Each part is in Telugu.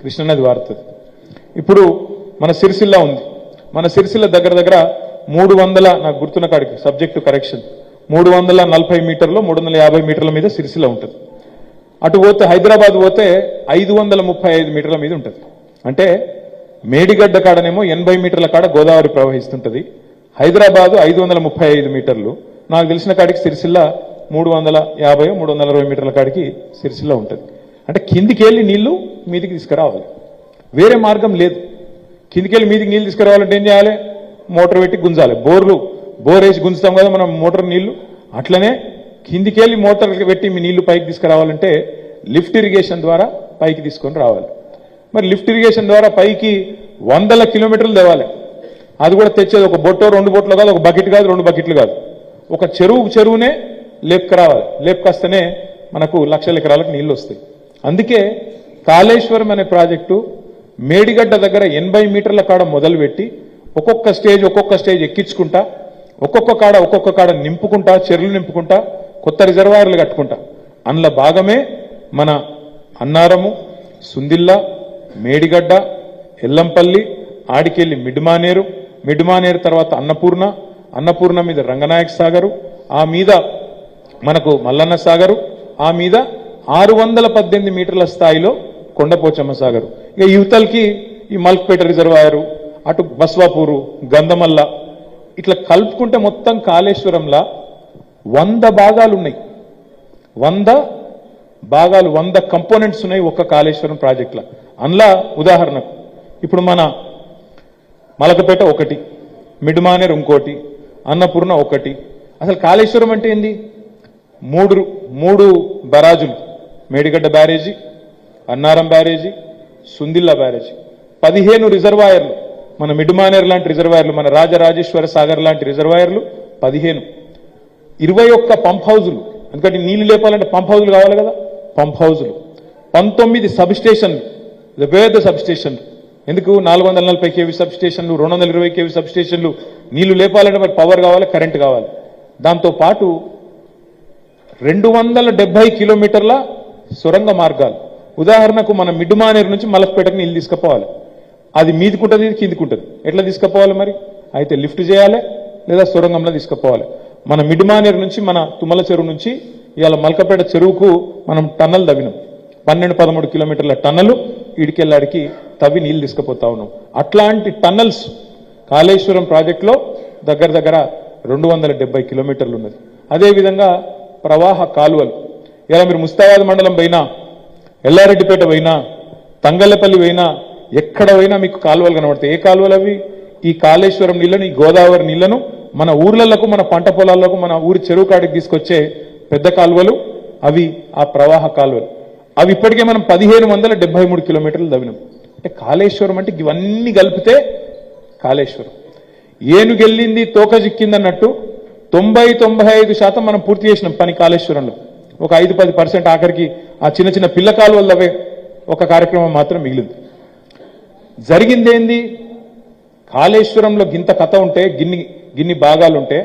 కృష్ణానది వారుతుంది. ఇప్పుడు మన సిరిసిల్ల ఉంది. మన సిరిసిల్ల దగ్గర దగ్గర 300 నాకు గుర్తున్న కాడికి సబ్జెక్టు కరెక్షన్ 340 మీటర్లు 350 మీటర్ల మీద సిరిసిల్ల ఉంటుంది. అటు పోతే హైదరాబాద్ పోతే 535 మీటర్ల మీద ఉంటుంది. అంటే మేడిగడ్డ కాడనేమో 80 మీటర్ల కాడ గోదావరి ప్రవహిస్తుంటుంది. హైదరాబాదు 535 మీటర్లు. నాకు తెలిసిన కాడికి సిరిసిల్ల 350 360 మీటర్ల కాడికి సిరిసిల్ల ఉంటుంది. అంటే కిందికి వెళ్ళి నీళ్లు మీదికి తీసుకురావాలి, వేరే మార్గం లేదు. కిందికి వెళ్ళి మీదికి నీళ్ళు తీసుకురావాలంటే ఏం చేయాలి? మోటార్ పెట్టి గుంజాలి. బోర్ వేసి గుంజుతాం కదా మనం మోటార్ నీళ్లు, అట్లనే కిందికి వెళ్ళి మోటార్ పెట్టి మీ నీళ్లు పైకి తీసుకురావాలంటే లిఫ్ట్ ఇరిగేషన్ ద్వారా పైకి తీసుకొని రావాలి. మరి లిఫ్ట్ ఇరిగేషన్ ద్వారా పైకి 100 కిలోమీటర్లు తేవాలి. అది కూడా తెచ్చేది ఒక బొట్టో 2 బొట్లు కాదు, ఒక బకెట్ కాదు, 2 బకెట్లు కాదు, ఒక చెరువునే లేపుకురావాలి. లేపుకొస్తేనే మనకు లక్షల ఎకరాలకు నీళ్లు వస్తాయి. అందుకే కాళేశ్వరం అనే ప్రాజెక్టు మేడిగడ్డ దగ్గర 80 మీటర్ల కాడ మొదలుపెట్టి ఒక్కొక్క స్టేజ్ ఎక్కించుకుంటా ఒక్కొక్క కాడ నింపుకుంటా, చెరువులు నింపుకుంటా, కొత్త రిజర్వాయర్లు కట్టుకుంటా. అందులో భాగమే మన అన్నారము, సుందిల్ల, మేడిగడ్డ, ఎల్లంపల్లి, ఆడికెళ్ళి మిడ్మానేరు తర్వాత అన్నపూర్ణ మీద రంగనాయక సాగరు, ఆ మీద మనకు మల్లన్న సాగరు, ఆ మీద 618 మీటర్ల స్థాయిలో కొండపోచమ్మ సాగరు. ఇక యువతలకి ఈ మల్క్పేట రిజర్వాయరు, అటు బస్వాపూరు, గంధమల్ల, ఇట్లా కలుపుకుంటే మొత్తం కాళేశ్వరంలా 100 భాగాలు ఉన్నాయి. 100 కంపోనెంట్స్ ఉన్నాయి ఒక్క కాళేశ్వరం ప్రాజెక్టులో. అందులో ఉదాహరణకు ఇప్పుడు మన మలకపేట ఒకటి, మిడ్మానేర్ ఇంకోటి, అన్నపూర్ణ ఒకటి. అసలు కాళేశ్వరం అంటే ఏంది? 3 బరాజులు, మేడిగడ్డ బ్యారేజీ, అన్నారం బ్యారేజీ, సుందిల్ల బ్యారేజీ, 15 రిజర్వాయర్లు, మన మిడ్మానేర్ లాంటి రిజర్వాయర్లు, మన రాజరాజేశ్వర సాగర్ లాంటి రిజర్వాయర్లు 15, 21 పంప్ హౌజులు. ఎందుకంటే నీళ్లు లేపాలంటే పంప్ హౌజులు కావాలి కదా, పంప్ హౌజులు, 19 సబ్ స్టేషన్లు, పెద్ద సబ్ స్టేషన్లు. ఎందుకు? 440 కేవీ సబ్ స్టేషన్లు, 220 కేవీ సబ్ స్టేషన్లు. నీళ్లు లేపాలంటే మరి పవర్ కావాలి, కరెంట్ కావాలి. దాంతోపాటు 270 కిలోమీటర్ల సొరంగ మార్గాలు. ఉదాహరణకు మన మిడ్మానేరు నుంచి మలక్పేటకు నీళ్ళు తీసుకుపోవాలి. అది మీదికుంటుంది, ఇది కిందికుంటుంది. ఎట్లా తీసుకుపోవాలి మరి? అయితే లిఫ్ట్ చేయాలి లేదా సొరంగంలో తీసుకుపోవాలి. మన మిడ్మానేరు నుంచి మన తుమ్మల చెరువు నుంచి ఇవాళ మలకపేట చెరువుకు మనం టన్నల్ తవ్వినాం. 12-13 కిలోమీటర్ల టన్నలు ఇడికెళ్ళాడికి తవ్వి నీళ్లు తీసుకుపోతా ఉన్నాం. అట్లాంటి టన్నల్స్ కాళేశ్వరం ప్రాజెక్టులో దగ్గర దగ్గర 270 కిలోమీటర్లు ఉన్నది. అదేవిధంగా ప్రవాహ కాలువలు. ఇలా మీరు ముస్తాబాద్ మండలం పోయినా, ఎల్లారెడ్డిపేట పోయినా, తంగళ్లపల్లి పోయినా, ఎక్కడ పోయినా మీకు కాలువలు కనబడతాయి. ఏ కాలువలు అవి? ఈ కాళేశ్వరం నీళ్లను, ఈ గోదావరి నీళ్లను మన ఊర్లకు, మన పంట పొలాలకు, మన ఊరి చెరువు కాడికి తీసుకొచ్చే పెద్ద కాలువలు అవి, ఆ ప్రవాహ కాలువలు. అవి ఇప్పటికే మనం 1573 కిలోమీటర్లు తవ్వినాం. అంటే కాళేశ్వరం అంటే ఇవన్నీ కలిపితే కాళేశ్వరం. ఏనుగెళ్ళింది తోక చిక్కింది అన్నట్టు 90-95% మనం పూర్తి చేసినాం పని కాళేశ్వరంలో. ఒక 5-10% ఆఖరికి ఆ చిన్న పిల్ల కాలువలు తవ్వే ఒక కార్యక్రమం మాత్రం మిగిలింది. జరిగిందేంది? కాళేశ్వరంలో గింత కథ ఉంటే, గిన్ని భాగాలుంటే,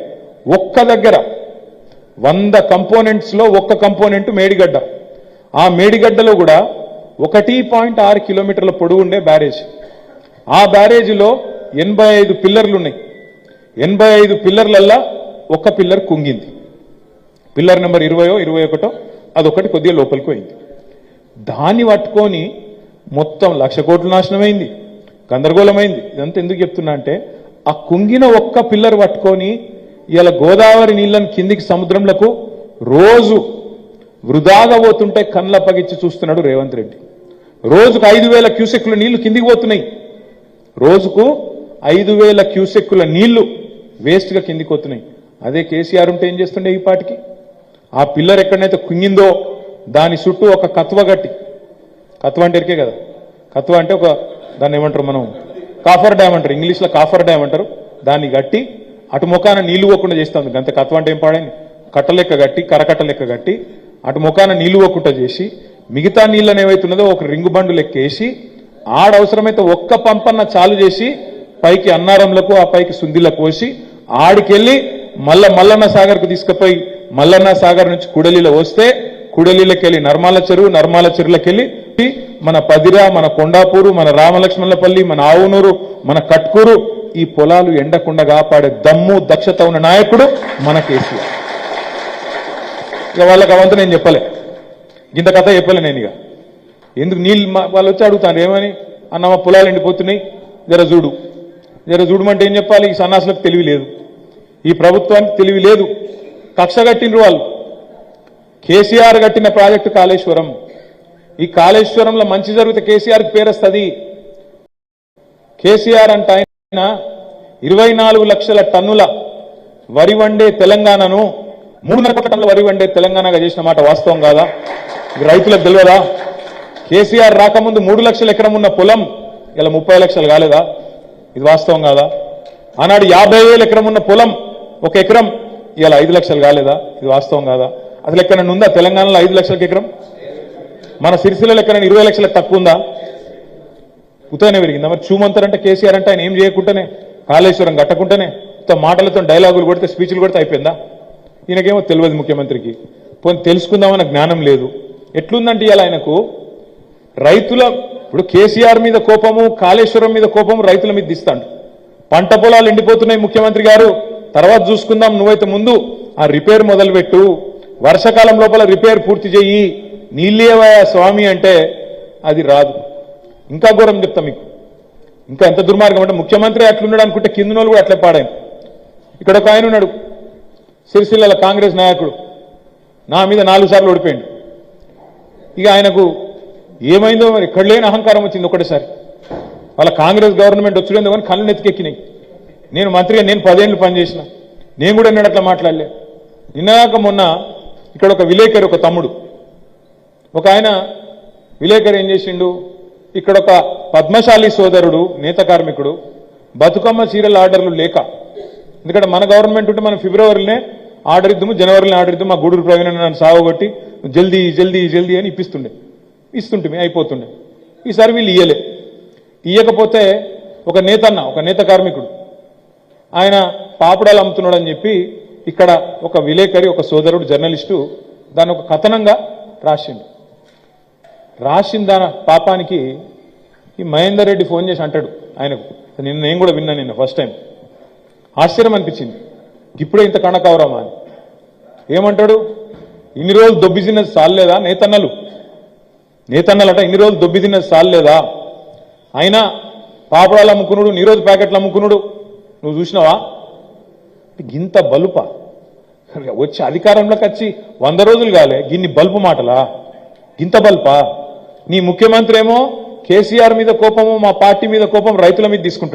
ఒక్క దగ్గర 100 కంపోనెంట్స్ లో ఒక్క కంపోనెంట్ మేడిగడ్డ. ఆ మేడిగడ్డలో కూడా 1.6 కిలోమీటర్ల పొడవు ఉండే బ్యారేజ్. ఆ బ్యారేజీలో 85 పిల్లర్లు ఉన్నాయి. 85 పిల్లర్లల్లా ఒక్క పిల్లర్ కుంగింది. పిల్లర్ నెంబర్ 20-21 అదొకటి కొద్దిగా లోపలికి పోయింది. దాన్ని పట్టుకొని మొత్తం 1,00,000 కోట్లు నాశనమైంది, గందరగోళమైంది. ఇదంతా ఎందుకు చెప్తున్నా అంటే, ఆ కుంగిన ఒక్క పిల్లర్ పట్టుకొని ఇలా గోదావరి నీళ్లను కిందికి సముద్రంలకు రోజు వృధాగా పోతుంటే కళ్ళప్పగిచ్చి చూస్తున్నాడు రేవంత్ రెడ్డి. రోజుకు 5,000 క్యూసెక్కుల నీళ్లు కిందికి పోతున్నాయి. రోజుకు 5,000 క్యూసెక్కుల నీళ్లు వేస్ట్ గా కిందికి పోతున్నాయి. అదే కేసీఆర్ ఉంటే ఏం చేస్తుండే? ఈ పాటికి ఆ పిల్లర్ ఎక్కడైతే కుంగిందో దాని చుట్టూ ఒక కత్వ గట్టి, కత్వ అంటే ఎరికే కదా, కత్వ అంటే ఒక దాన్ని ఏమంటారు మనం, కాఫర్ డ్యామ్ అంటారు, ఇంగ్లీష్ లో కాఫర్ డ్యామ్ అంటారు. దాన్ని గట్టి అటు ముఖాన నీళ్లు పోకుండా చేస్తాం. గంత కత్వ అంటే ఏం పాడైంది? కట్టలెక్క గట్టి, కరకట్ట లెక్క గట్టి అటు ముఖాన నీళ్లు పోకుండా చేసి, మిగతా నీళ్ళని ఏవైతున్నదో ఒక రింగు బండు లెక్కేసి, ఆడవసరమైతే ఒక్క పంపన్న చాలు చేసి పైకి అన్నారంలకు, ఆ పైకి సుందిలకు పోసి, ఆడికెళ్ళి మల్లన్న సాగర్కు తీసుకుపోయి మల్లన్న సాగర్ నుంచి కుడలిలో వస్తే, కుడలిలోకి వెళ్ళి నర్మాల చెరువులకెళ్ళి మన పదిర, మన కొండాపూరు, మన రామలక్ష్మణలపల్లి, మన ఆవునూరు, మన కట్కూరు ఈ పొలాలు ఎండకుండా కాపాడే దమ్ము దక్షత ఉన్న నాయకుడు మన కేసీఆర్. ఇక వాళ్ళకి అవంతా నేను చెప్పలే, ఇంత కథ చెప్పలే నేను. ఇక ఎందుకు నీళ్ళు వాళ్ళు వచ్చి అడుగుతాను ఏమని, అన్న మా పొలాలు ఎండిపోతున్నాయి జర చూడమంటే ఏం చెప్పాలి? ఈ సన్నాసులకు తెలివి లేదు, ఈ ప్రభుత్వానికి తెలివి లేదు. కక్ష కట్టినరు వాళ్ళు. కేసీఆర్ కట్టిన ప్రాజెక్టు కాళేశ్వరం. ఈ కాళేశ్వరంలో మంచి జరిగితే కేసీఆర్కి పేరొస్తుంది. కేసీఆర్ అంటే ఆయన 24 లక్షల టన్నుల వరి వండే తెలంగాణను 3.5 టన్నుల వరి వండే తెలంగాణగా చేసిన మాట వాస్తవం కాదా? రైతులకు తెలియదా? కేసీఆర్ రాకముందు 3 లక్షల ఎకరం ఉన్న పొలం ఇలా 30 లక్షలు కాలేదా? ఇది వాస్తవం కాదా? ఆనాడు 50,000 ఎకరం ఉన్న పొలం 1 ఎకరం ఇలా 5 లక్షలు కాలేదా? ఇది వాస్తవం కాదా? అసలు ఎక్కడ ఉందా తెలంగాణలో 5 లక్షలకు ఎకరం? మన సిరిసిల్ల ఎక్కడ 20 లక్షలకు తక్కువ ఉందా? ఉత్తగానే పెరిగిందా? మరి చూమంతారంటే కేసీఆర్ అంటే ఆయన ఏం చేయకుండానే, కాళేశ్వరం కట్టకుండానే మాటలతో డైలాగులు కొడితే స్పీచ్లు కొడితే అయిపోయిందా? ఈయనకేమో తెలియదు ముఖ్యమంత్రికి. పోనీ తెలుసుకుందామన్న జ్ఞానం లేదు. ఎట్లుందంటే ఇవాళ ఆయనకు రైతుల, ఇప్పుడు కేసీఆర్ మీద కోపము, కాళేశ్వరం మీద కోపము రైతుల మీద దిస్తాడు. పంట పొలాలు ఎండిపోతున్నాయి ముఖ్యమంత్రి గారు, తర్వాత చూసుకుందాం, నువ్వైతే ముందు ఆ రిపేర్ మొదలుపెట్టు, వర్షాకాలం లోపల రిపేర్ పూర్తి చెయ్యి, నీళ్ళేవయా స్వామి అంటే అది రాదు. ఇంకా ఘోరం చెప్తా మీకు, ఇంకా ఎంత దుర్మార్గం అంటే ముఖ్యమంత్రి అట్లున్నాడు అనుకుంటే కింద కూడా అట్లే పాడాను. ఇక్కడ ఒక ఆయన ఉన్నాడు సిరిసిల్ల కాంగ్రెస్ నాయకుడు, నా మీద 4 సార్లు ఓడిపోయాడు. ఇక ఆయనకు ఏమైందో మరి ఎక్కడ లేని అహంకారం వచ్చింది ఒకటేసారి. వాళ్ళ కాంగ్రెస్ గవర్నమెంట్ వచ్చేందుకు కానీ కళ్ళు నెత్తికెక్కినాయి. నేను మంత్రిగా నేను 10 ఏళ్ళు పనిచేసిన, నేను కూడా ఎన్నడూ అట్లా మాట్లాడలే. నిన్నగాక మొన్న ఇక్కడ ఒక విలేకరి, ఒక తమ్ముడు, ఒక ఆయన విలేకరి ఏం చేసిండు, ఇక్కడ ఒక పద్మశాలి సోదరుడు నేత కార్మికుడు బతుకమ్మ చీరల ఆర్డర్లు లేక, ఎందుకంటే మన గవర్నమెంట్ ఉంటే మనం ఫిబ్రవరిలోనే ఆర్డర్ ఇద్దాము, జనవరిలో ఆర్డర్ ఇద్దాము, మా గూడూరు ప్రవీణ నన్ను సాగొట్టి జల్దీ జల్దీ జల్దీ అని ఇస్తుంటే అయిపోతుండే. ఈసారి వీళ్ళు ఇయ్యకపోతే ఒక నేత కార్మికుడు ఆయన పాపడాలు అమ్ముతున్నాడు అని చెప్పి ఇక్కడ ఒక విలేకరి, ఒక సోదరుడు జర్నలిస్టు దాన్ని ఒక కథనంగా రాసిన దాని పాపానికి ఈ మహేందర్ రెడ్డి ఫోన్ చేసి అంటాడు ఆయనకు. నేను కూడా విన్నా, నిన్న ఫస్ట్ టైం ఆశ్చర్యం అనిపించింది, ఇప్పుడే ఇంత కణకవరమా అని. ఏమంటాడు, ఇన్ని రోజులు దొబ్బి తిన్నది సాలేదా నేతన్నలు అట, ఇన్ని రోజులు దొబ్బి తిన్నది సాలేదా, అయినా పాపడాలు అమ్ముకున్నాడు, నీరోజు ప్యాకెట్లు అమ్ముకున్నాడు, నువ్వు చూసినావా? గింత బలుప వచ్చి అధికారంలోకి వచ్చి 100 రోజులు కాలే, గిన్ని బల్పు మాటలా, గింత బల్పా? నీ ముఖ్యమంత్రి ఏమో కేసీఆర్ మీద కోపము, మా పార్టీ మీద కోపం రైతుల మీద తీసుకుంటాడు.